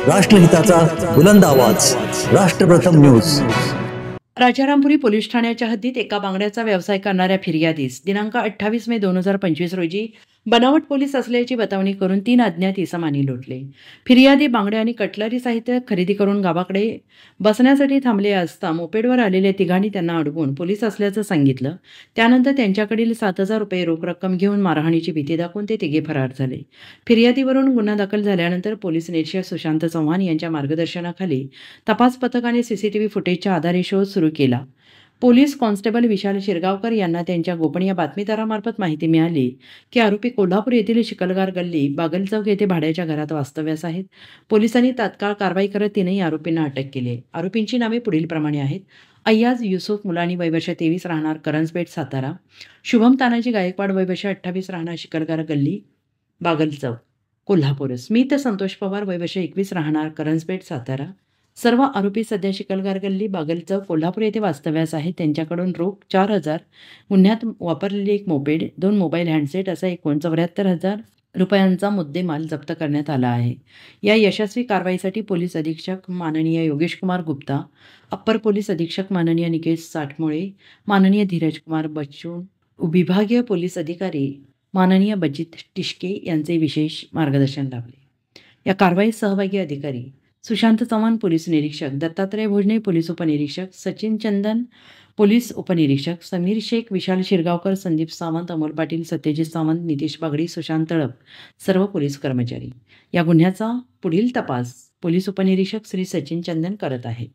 राष्ट्रहिताचा बुलंद आवाज, राष्ट्रप्रथम news. Rajarampuri police ठाण्याच्या हद्दीत एका बांगड्याचा व्यवसाय करणाऱ्या फिर्यादीस दिनांक 28 मे 2025 रोजी बनावट पोलीस असल्याची बतावणी करून 3 अज्ञात इसमांनी लुटले। फिर्यादी बांगड्या आणि कटलरी साहित्य खरेदी करून गावाकडे बसण्यासाठी थांबले असता मोपेडवर आलेल्या तिघांनी त्यांना अडवून पोलीस असल्याचं सांगितलं। त्यानंतर त्यांच्याकडील 7,000 रुपये रोख रक्कम घेऊन मारहाणीची भीती दाखवून ते तिघे फरार झाले। फिर्यादीवरून गुन्हा दाखल झाल्यानंतर पोलीस निरीक्षक सुशांत चव्हाण यांच्या मार्गदर्शनाखाली तपास पथकाने सीसीटीव्ही फुटेजच्या आधारे शोध सुरू केला। पोलीस कॉन्स्टेबल विशाल शिरगावकर यांना त्यांच्या गोपनीय बातमीदारामार्फत माहिती मिळाली की आरोपी कोल्हापूर येथील शिकलगार गल्ली बागल चौक येथे भाड्याच्या घरात वास्तव्यास आहेत। पोलिसांनी तात्काळ कारवाई करत तीनही आरोपींना अटक केली आहे। आरोपींची नावे पुढीलप्रमाणे आहेत: अय्याज युसुफ मुलानी वय वर्ष 23 राहणार करंजपेठ सातारा, शुभम तानाजी गायकवाड वय वर्ष 28 राहणार शिकलगार गल्ली बागल चौक कोल्हापूर, स्मित संतोष पवार वय वर्ष 21 राहणार करंजपेठ सातारा। सर्व आरोपी सध्या शिकलगार गल्ली बागल चौक कोल्हापूर येथे वास्तव्यास आहेत। त्यांच्याकडून रोख 4,000, गुन्ह्यात वापरलेली एक मोपेड, 2 मोबाईल हँडसेट असा एकूण 74,000 रुपयांचा मुद्देमाल जप्त करण्यात आला आहे। या यशस्वी कारवाईसाठी पोलीस अधीक्षक माननीय योगेश कुमार गुप्ता, अप्पर पोलीस अधीक्षक माननीय निकेश साठमोळे, माननीय धीरज कुमार बच्चू, विभागीय पोलीस अधिकारी माननीय बजित टिशके यांचे विशेष मार्गदर्शन लाभले। या कारवाईत सहभागी अधिकारी सुशांत चव्हाण पोलीस निरीक्षक, दत्तात्रय भोजने पोलीस उपनिरीक्षक, सचिन चंदन पोलीस उपनिरीक्षक, समीर शेख, विशाल शिरगावकर, संदीप सावंत, अमोल पाटील, सत्यजित सावंत, नितीश बागडी, सुशांत तळप सर्व पोलीस कर्मचारी। या गुन्ह्याचा पुढील तपास पोलीस उपनिरीक्षक श्री सचिन चंदन करत आहेत।